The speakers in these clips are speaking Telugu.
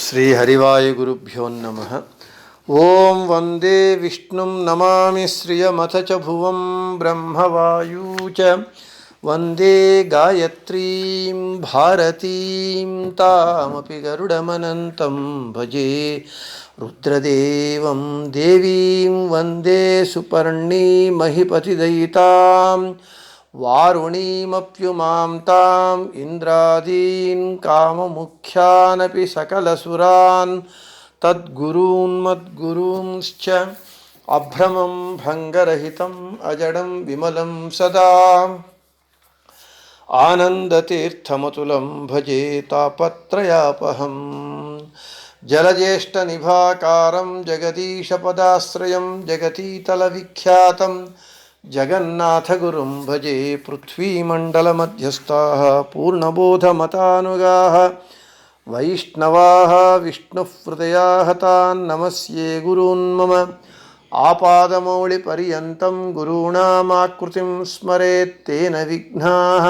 श्रीहरिवायुगुरुभ्यो नमः। ॐ वन्दे विष्णुं नमामि श्रियमथ च भुवं ब्रह्मवायू च वन्दे गायत्रीं भारतीं तामपि गरुडमनन्तं भजे रुद्रदेवं देवीं वन्दे सुपर्णीमहिपतिदयितां वारुणीमप्युमां ताम् इंद्रादीन् काममुख्यानपि सकलसुरान् तद्गुरून् मद्गुरूंश्च अभ्रमं भङ्गरहितम् अजडं विमलं सदा आनन्दतीर्थमतुलं भजे तापत्रयापहम् जलज्येष्ठनिभाकारं जगदीशपदाश्रयं जगतीतलविख्यातं जगन्नाथगुरुं भजे। पृथ्वीमण्डलमध्यस्थाः पूर्णबोधमतानुगाः वैष्णवाः विष्णुहृदयाः तान् नमस्ये गुरून् मम। आपादमौलिपर्यन्तं गुरूणामाकृतिं स्मरेत् तेन विघ्नाः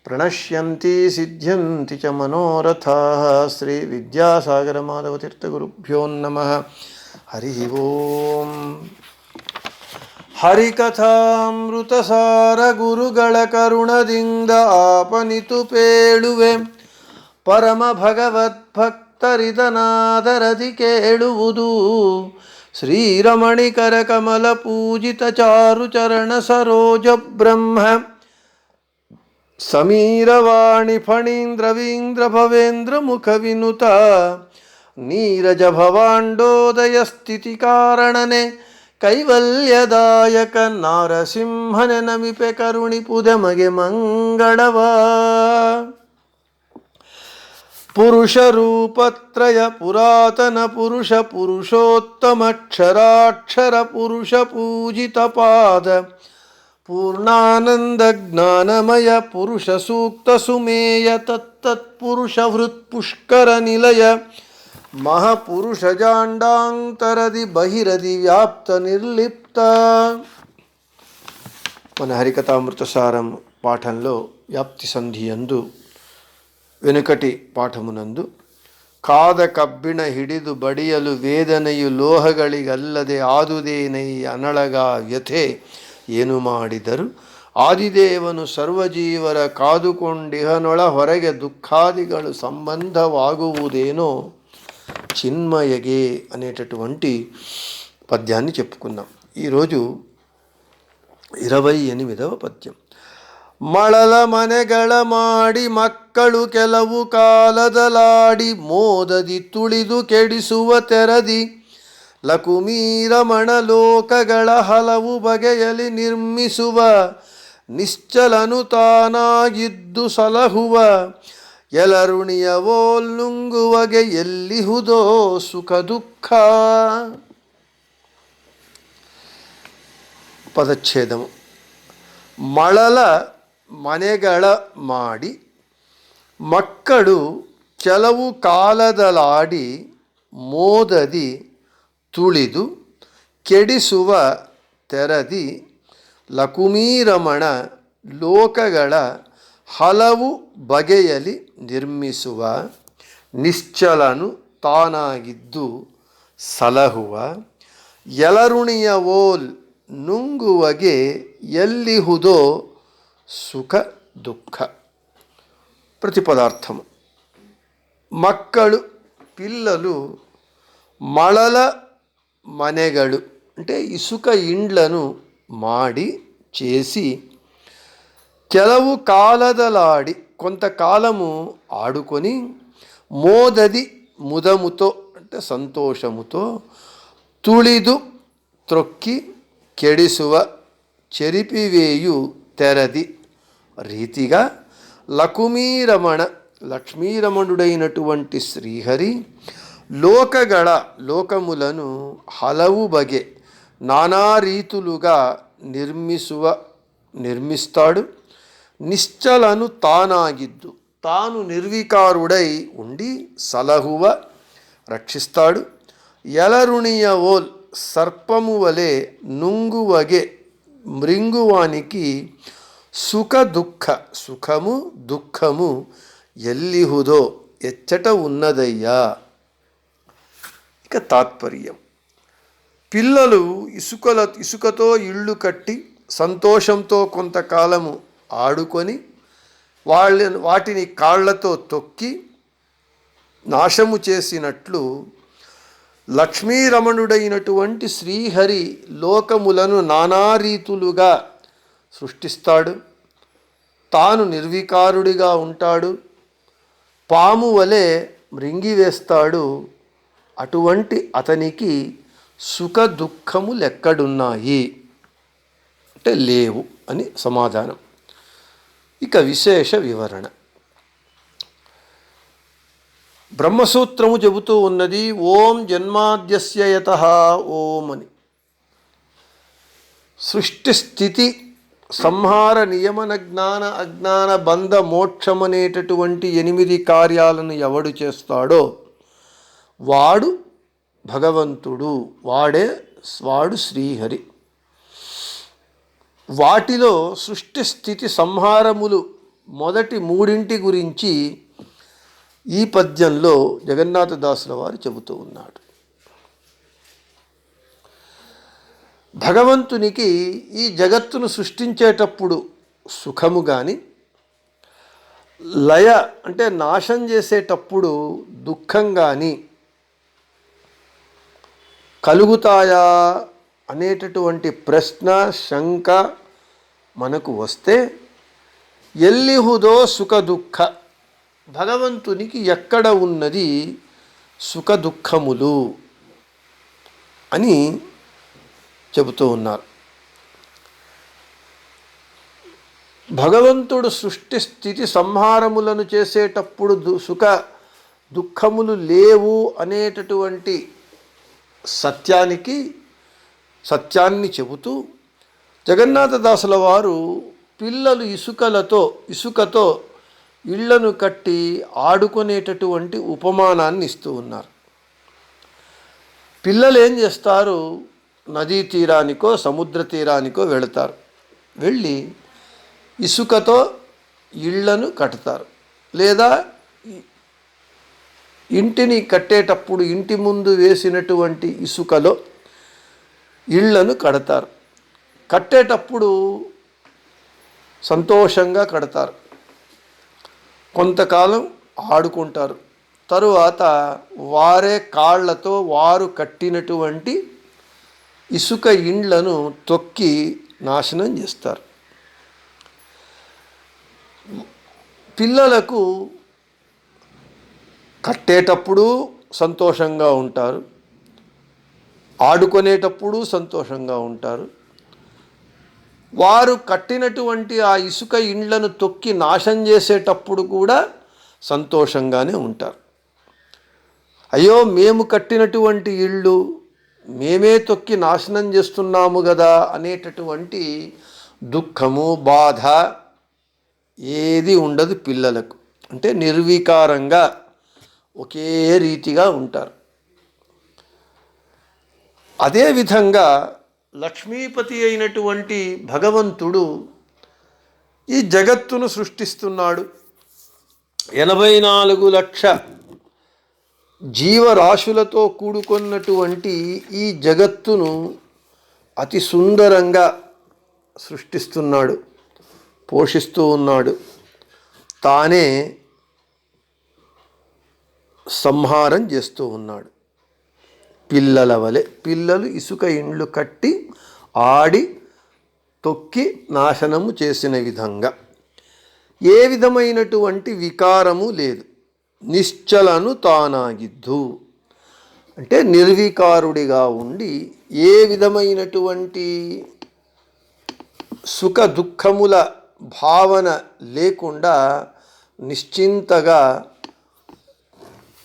प्रणश्यन्ति सिद्ध्यन्ति च मनोरथाः। श्री विद्यासागरमाधवतीर्थगुरुभ्यो नमः। हरि ओम्। ಹರಿಕಥಾಮೃತಸಾರ ಗುರುಗಳ ಕರುಣದಿಂದ ಆಪನಿತು ಪೇಳುವೆ ಪರಮ ಭಗವದ್ಭಕ್ತರಿದನಾದರದಿ ಕೇಳುವುದು ಶ್ರೀರಮಣಿಕರ ಕಮಲ ಪೂಜಿತ ಚಾರು ಚರಣ ಸರೋಜ ಬ್ರಹ್ಮ ಸಮೀರವಾಣಿ ಫಣೀಂದ್ರವೀಂದ್ರ ಭವೇಂದ್ರ ಮುಖ ವಿನುತ ನೀರಜ ಭವಾಂಡೋದಯ ಸ್ಥಿತಿ ಕಾರಣನೆ ಕೈವಲ್ಯದಾಯಕ ನಾರಸಿಂಹನ ನಮಿಪೆ ಕರುಣಿಪುದೆ ಮಗೆ ಮಂಗಳವ. ಪುರುಷ ರೂಪತ್ರಯ ಪುರಾತನ ಪುರುಷ ಪುರುಷೋತ್ತಮಕ್ಷರಾಕ್ಷರ ಪುರುಷ ಪೂಜಿತ ಪಾದ ಪೂರ್ಣಾನಂದ ಜ್ಞಾನಮಯ ಪುರುಷ ಸೂಕ್ತ ಸುಮೇಯ ತತ್ತತ್ಪುರುಷ ಹೃತ್ಪುಷ್ಕರ ನಿಲಯ మహాపురుష జాండాంతరది బహిరది వ్యాప్త నిర్లిప్త. మన హరికథామృతసారం పాఠంలో వ్యాప్తి సంధి యందు వెనుకటి పాఠమునందు ಕಾದ ಕಬ್ಬಿಣ ಹಿಡಿದು ಬಡಿಯಲು ವೇದನೆಯು ಲೋಹಗಳಿಗಲ್ಲದೆ ಆದುದೇನೈ ಅನಳಗ ವ್ಯಥೆ ಏನು ಮಾಡಿದರು ಆದಿದೇವನು ಸರ್ವಜೀವರ ಕಾದುಕೊಂಡಿಹನೊಳ ಹೊರಗೆ ದುಃಖಾದಿಗಳು ಸಂಬಂಧವಾಗುವುದೇನೋ చిన్మయగే అనేటటువంటి పద్యాన్ని చెప్పుకుందాం. ఈరోజు 28వ పద్యం. మళల మನೆಗಳ ಮಾಡಿ ಮಕ್ಕಳು ಕೆಲವು ಕಾಲದಲಾಡಿ ಮೋದದಿ ತುಳಿದು ಕೆಡಿಸುವ ತೆರದಿ ಲಕುಮೀರಮಣ ಲೋಕಗಳ ಹಲವು ಬಗೆಯಲ್ಲಿ ನಿರ್ಮಿಸುವ ನಿಶ್ಚಲನು ತಾನಾಗಿದ್ದು ಸಲಹುವ ಎಲರುಣಿಯವೋಲ್ ನುಂಗುವಗೆ ಎಲ್ಲಿಹುದೋ ಸುಖ ದುಃಖ. ಪದಚ್ಛೇದము. ಮಳಲ ಮನೆಗಳ ಮಾಡಿ ಮಕ್ಕಳು ಕೆಲವು ಕಾಲದಲಾಡಿ ಮೋದದಿ ತುಳಿದು ಕೆಡಿಸುವ ತೆರದಿ ಲಕುಮೀರಮಣ ಲೋಕಗಳ ಹಲವು ಬಗೆಯಲ್ಲಿ ನಿರ್ಮಿಸುವ ನಿಶ್ಚಲನು ತಾನಾಗಿದ್ದು ಸಲಹುವ ಎಲರುಣಿಯವೋಲ್ ನುಂಗುವಗೆ ಎಲ್ಲಿಹುದೋ ಸುಖ ದುಃಖ. ప్రతిపదార్థము. మక్కలు పిల్లలు మళల మನೆಗಳು అంటే ఇసుక ఇండ్లను మాడి చేసి ಕೆಲವು కాలదలాడి కొంతకాలము ఆడుకొని మోదది ముదముతో అంటే సంతోషముతో తుళిదు త్రొక్కి కెడిసువ చెరిపివేయు తెరది రీతిగా లకుమీరమణ లక్ష్మీరమణుడైనటువంటి శ్రీహరి లోకಗಳ లోకములను హలవు బగే నానా రీతులుగా నిర్మిస్తాడు. నిశ్చలను తానాగిద్దు తాను నిర్వికారుడై ఉండి సలహువ రక్షిస్తాడు. ఎలరుణియవోల్ సర్పము వలె నుంగువగే మృంగువానికి సుఖ దుఃఖ సుఖము దుఃఖము ఎల్లిహుదో ఎచ్చట ఉన్నదయ్యా ఇక తాత్పర్యం. పిల్లలు ఇసుకతో ఇళ్ళు కట్టి సంతోషంతో కొంతకాలము ఆడుకొని వాటిని కాళ్లతో తొక్కి నాశము చేసినట్లు లక్ష్మీరమణుడైనటువంటి శ్రీహరి లోకములను నానారీతులుగా సృష్టిస్తాడు. తాను నిర్వికారుడిగా ఉంటాడు. పాము వలె మృంగివేస్తాడు. అటువంటి అతనికి సుఖ దుఃఖములెక్కడున్నాయి అంటే లేవు అని సమాధానం. ఇక విశేష వివరణ. బ్రహ్మసూత్రము చెబుతూ ఉన్నది ఓం జన్మాద్యస్య యతః ఓం అని. సృష్టి స్థితి సంహార నియమన జ్ఞాన అజ్ఞాన బంధ మోక్షమనేటటువంటి 8 కార్యాలను ఎవడు చేస్తాడో వాడు భగవంతుడు, వాడు శ్రీహరి. వాటిలో సృష్టి స్థితి సంహారములు మొదటి 3 గురించి ఈ పద్యంలో జగన్నాథదాసుల వారు చెబుతూ ఉన్నాడు. భగవంతునికి ఈ జగత్తును సృష్టించేటప్పుడు సుఖము కానీ, లయ అంటే నాశం చేసేటప్పుడు దుఃఖం కానీ కలుగుతాయా అనేటటువంటి ప్రశ్న శంక మనకు వస్తే ఎల్లిహుదో సుఖ దుఃఖ, భగవంతునికి ఎక్కడ ఉన్నది సుఖ దుఃఖములు అని చెబుతూ ఉన్నారు. భగవంతుడు సృష్టి స్థితి సంహారములను చేసేటప్పుడు సుఖ దుఃఖములు లేవు అనేటటువంటి సత్యాన్ని చెబుతూ జగన్నాథదాసుల వారు పిల్లలు ఇసుకతో ఇళ్లను కట్టి ఆడుకునేటటువంటి ఉపమానాన్ని ఇస్తూ ఉన్నారు. పిల్లలు ఏం చేస్తారు, నదీ తీరానికో సముద్ర తీరానికో వెళతారు. వెళ్ళి ఇసుకతో ఇళ్లను కడతారు. లేదా ఇంటిని కట్టేటప్పుడు ఇంటి ముందు వేసినటువంటి ఇసుకలో ఇళ్లను కడతారు. కట్టేటప్పుడు సంతోషంగా కడతారు. కొంతకాలం ఆడుకుంటారు. తరువాత వారే కాళ్లతో వారు కట్టినటువంటి ఇసుక ఇండ్లను తొక్కి నాశనం చేస్తారు. పిల్లలకు కట్టేటప్పుడు సంతోషంగా ఉంటారు, ఆడుకునేటప్పుడు సంతోషంగా ఉంటారు. వారు కట్టినటువంటి ఆ ఇసుక ఇండ్లను తొక్కి నాశనం చేసేటప్పుడు కూడా సంతోషంగానే ఉంటారు. అయ్యో మేము కట్టినటువంటి ఇళ్ళు మేమే తొక్కి నాశనం చేస్తున్నాము కదా అనేటటువంటి దుఃఖము బాధ ఏది ఉండదు పిల్లలకు. అంటే నిర్వికారంగా ఒకే రీతిగా ఉంటారు. అదేవిధంగా లక్ష్మీపతి అయినటువంటి భగవంతుడు ఈ జగత్తును సృష్టిస్తున్నాడు. 84 లక్షల జీవరాశులతో కూడుకున్నటువంటి ఈ జగత్తును అతి సుందరంగా సృష్టిస్తున్నాడు, పోషిస్తూ ఉన్నాడు. తానే సంహారం చేస్తూ ఉన్నాడు. పిల్లల వలె పిల్లలు ఇసుక ఇండ్లు కట్టి ఆడి తొక్కి నాశనము చేసిన విధంగా ఏ విధమైనటువంటి వికారము లేదు. నిశ్చలను తానాగిద్దు అంటే నిర్వికారుడిగా ఉండి ఏ విధమైనటువంటి సుఖ దుఃఖముల భావన లేకుండా నిశ్చింతగా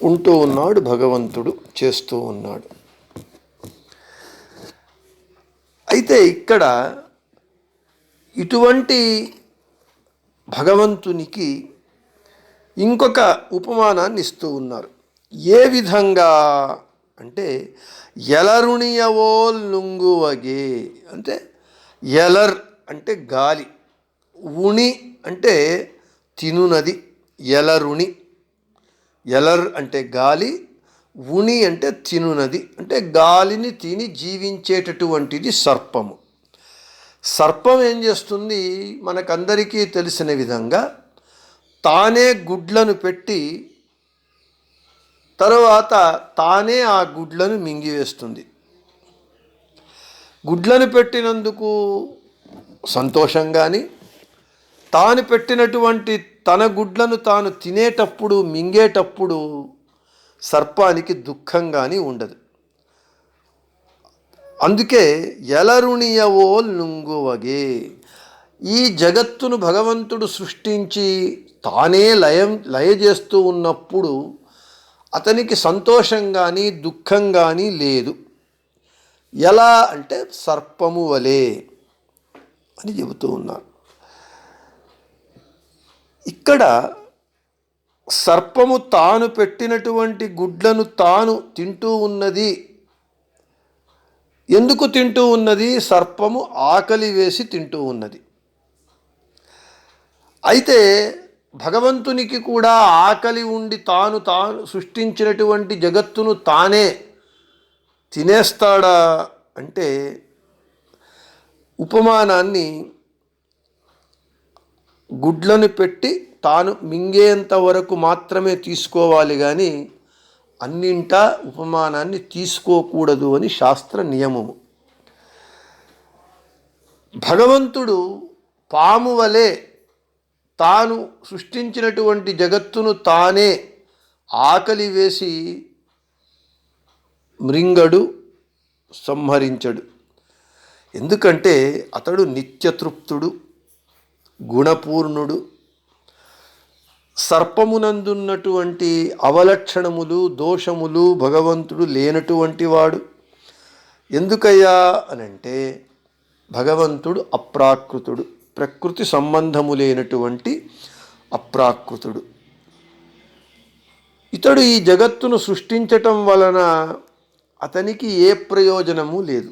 ఉంటూ ఉన్నాడు భగవంతుడు, చేస్తూ ఉన్నాడు. అయితే ఇక్కడ ఇటువంటి భగవంతునికి ఇంకొక ఉపమానాన్ని ఇస్తూ ఉన్నారు. ఏ విధంగా అంటే ఎలరుణియవోల్ నుంగువగే అంటే ఎలర్ అంటే గాలి, ఉణి అంటే తినునది, ఎలరుణి. ఎలర్ అంటే గాలి, ఉని అంటే తినునది, అంటే గాలిని తిని జీవించేటటువంటిది సర్పము. సర్పం ఏం చేస్తుంది? మనకందరికీ తెలిసిన విధంగా తానే గుడ్లను పెట్టి తరువాత తానే ఆ గుడ్లను మింగివేస్తుంది. గుడ్లను పెట్టినందుకు సంతోషం కానీ, తాను పెట్టినటువంటి తన గుడ్లను తాను తినేటప్పుడు మింగేటప్పుడు సర్పానికి దుఃఖం కానీ ఉండదు. అందుకే ఎలరుణియవో నుంగువగే, ఈ జగత్తును భగవంతుడు సృష్టించి తానే లయ చేస్తూ ఉన్నప్పుడు అతనికి సంతోషం కానీ దుఃఖం కానీ లేదు. ఎలా అంటే సర్పము వలె అని చెబుతూ ఉన్నారు. ఇక్కడ సర్పము తాను పెట్టినటువంటి గుడ్లను తాను తింటూ ఉన్నది. ఎందుకు తింటూ ఉన్నది? సర్పము ఆకలి వేసి తింటూ ఉన్నది. అయితే భగవంతునికి కూడా ఆకలి ఉండి తాను సృష్టించినటువంటి జగత్తును తానే తినేస్తాడా అంటే ఉపమానాన్ని గుడ్లను పెట్టి తాను మింగేంత వరకు మాత్రమే తీసుకోవాలి, కానీ అన్నింటా ఉపమానాన్ని తీసుకోకూడదు అని శాస్త్ర నియమము. భగవంతుడు పాము వలె తాను సృష్టించినటువంటి జగత్తును తానే ఆకలి వేసి మృంగడు, సంహరించడు. ఎందుకంటే అతడు నిత్యతృప్తుడు, గుణపూర్ణుడు. సర్పమునందున్నటువంటి అవలక్షణములు, దోషములు భగవంతుడు లేనటువంటి వాడు. ఎందుకయ్యా అనంటే భగవంతుడు అప్రాకృతుడు, ప్రకృతి సంబంధము లేనటువంటి అప్రాకృతుడు. ఇతడు ఈ జగత్తును సృష్టించటం వలన అతనికి ఏ ప్రయోజనము లేదు.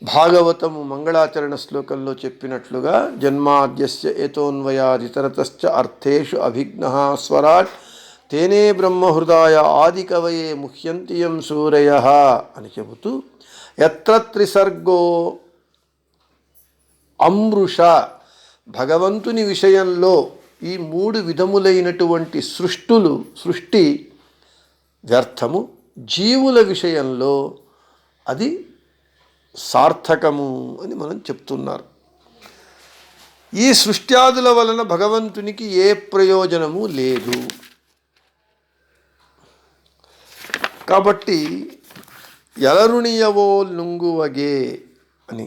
భాగవతము మంగళాచరణ శ్లోకంలో చెప్పినట్లుగా జన్మాద్యస్య ఏతోన్వయాదితరతశ్చ అర్థేషు అభిజ్ఞః స్వరాట్ తేనే బ్రహ్మహృదాయ ఆదికవయే ముహ్యంతియం సూరయః అని చెబుతూ యత్ర త్రిసర్గో అమృష, భగవంతుని విషయంలో ఈ మూడు విధములైనటువంటి సృష్టి వ్యర్థము, జీవుల విషయంలో అది సార్థకము అని మనం చెప్తున్నారు. ఈ సృష్ట్యాదుల వలన భగవంతునికి ఏ ప్రయోజనము లేదు. కాబట్టి ఎలరుణియవో నుంగువగే అని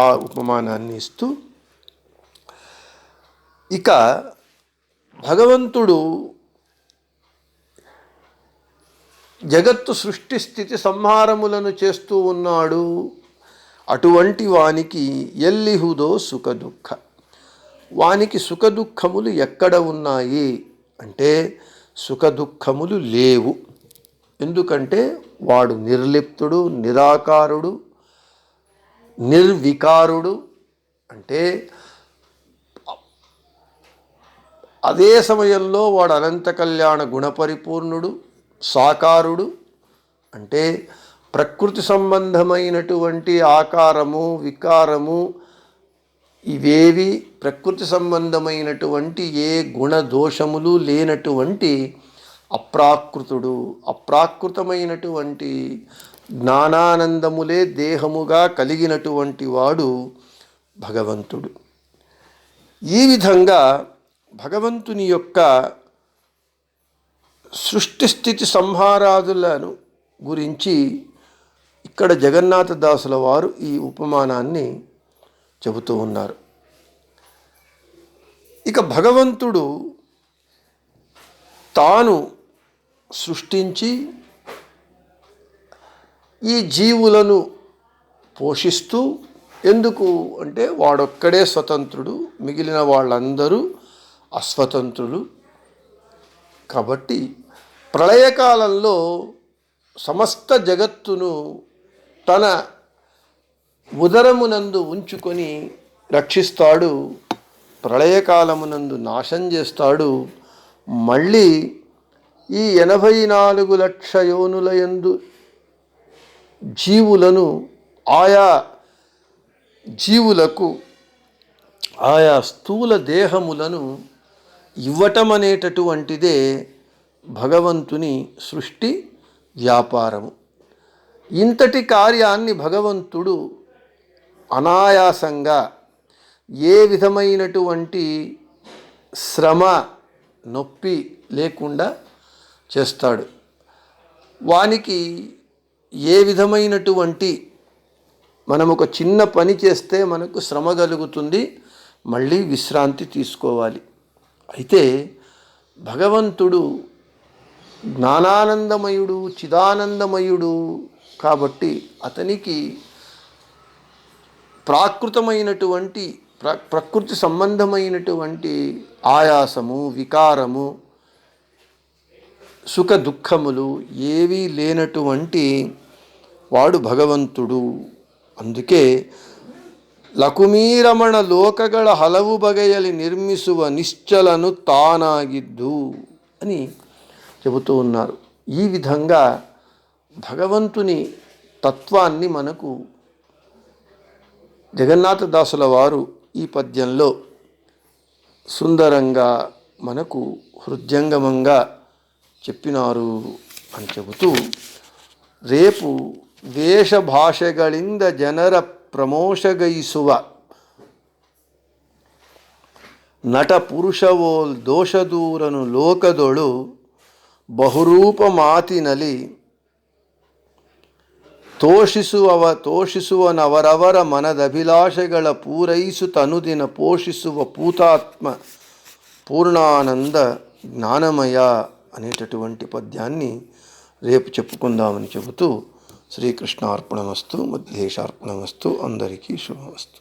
ఆ ఉపమానాన్ని ఇస్తూ, ఇక భగవంతుడు జగత్తు సృష్టి స్థితి సంహారములను చేస్తూ ఉన్నాడు. అటువంటి వానికి ఎల్లిహుదో సుఖదుఃఖ, వానికి సుఖదుఖములు ఎక్కడ ఉన్నాయి అంటే సుఖదుఖములు లేవు. ఎందుకంటే వాడు నిర్లిప్తుడు, నిరాకారుడు, నిర్వికారుడు. అంటే అదే సమయంలో వాడు అనంత కళ్యాణ గుణపరిపూర్ణుడు, సాకారుడు. అంటే ప్రకృతి సంబంధమైనటువంటి ఆకారము, వికారము ఇవేవి ప్రకృతి సంబంధమైనటువంటి ఏ గుణదోషములు లేనటువంటి అప్రాకృతుడు. అప్రాకృతమైనటువంటి జ్ఞానానందములే దేహముగా కలిగినటువంటి వాడు భగవంతుడు. ఈ విధంగా భగవంతుని యొక్క సృష్టి స్థితి సంహారాదులను గురించి ఇక్కడ జగన్నాథదాసుల వారు ఈ ఉపమానాన్ని చెబుతూ ఉన్నారు. ఇక భగవంతుడు తాను సృష్టించి ఈ జీవులను పోషిస్తూ, ఎందుకు అంటే వాడొక్కడే స్వతంత్రుడు, మిగిలిన వాళ్ళందరూ అస్వతంత్రులు. కాబట్టి ప్రళయకాలంలో సమస్త జగత్తును తన ఉదరమునందు ఉంచుకొని రక్షిస్తాడు, ప్రళయకాలమునందు నాశం చేస్తాడు. మళ్ళీ ఈ 84 లక్ష యోనులయందు జీవులను ఆయా జీవులకు ఆయా స్థూల దేహములను ఇవ్వటం అనేటటువంటిదే భగవంతుని సృష్టి వ్యాపారము. ఇంతటి కార్యాన్ని భగవంతుడు అనాయాసంగా ఏ విధమైనటువంటి శ్రమ నొప్పి లేకుండా చేస్తాడు. వానికి ఏ విధమైనటువంటి మనం ఒక చిన్న పని చేస్తే మనకు శ్రమ కలుగుతుంది, మళ్ళీ విశ్రాంతి తీసుకోవాలి. అయితే భగవంతుడు జ్ఞానానందమయుడు, చిదానందమయుడు కాబట్టి అతనికి ప్రాకృతమైనటువంటి ప్రకృతి సంబంధమైనటువంటి ఆయాసము, వికారము, సుఖ దుఃఖములు ఏవీ లేనటువంటి వాడు భగవంతుడు. అందుకే లకుమీరమణ లోಕಗಳ ಹಲವು ಬಗೆಯಲ್ಲಿ నిర్మిಸುವ నిశ్చలను తానాగిద్దు అని చెబుతూ ఉన్నారు. ఈ విధంగా భగవంతుని తత్వాన్ని మనకు జగన్నాథదాసుల వారు ఈ పద్యంలో సుందరంగా మనకు హృద్యంగమంగా చెప్పినారు అని చెబుతూ, రేపు ವೇಷಭಾಷೆಗಳಿಂದ ಜನರ ಪ್ರಮೋಷಗೈಸುವ ನಟ ಪುರುಷವೋಲ್ ದೋಷದೂರನು ಲೋಕದೊಳು ಬಹುರೂಪ ಮಾತಿನಲ್ಲಿ ತೋಷಿಸುವನವರವರ ಮನದಭಿಲಾಷೆಗಳ ಪೂರೈಸು ತನುದಿನ ಪೋಷಿಸುವ పూతాత్మ పూర్ణానంద జ్ఞానమయ అనేటటువంటి పద్యాన్ని రేపు చెప్పుకుందామని చెబుతూ శ్రీకృష్ణార్పణమస్తు, మధ్యేశార్పణమస్తు. అందరికీ శుభమస్తు.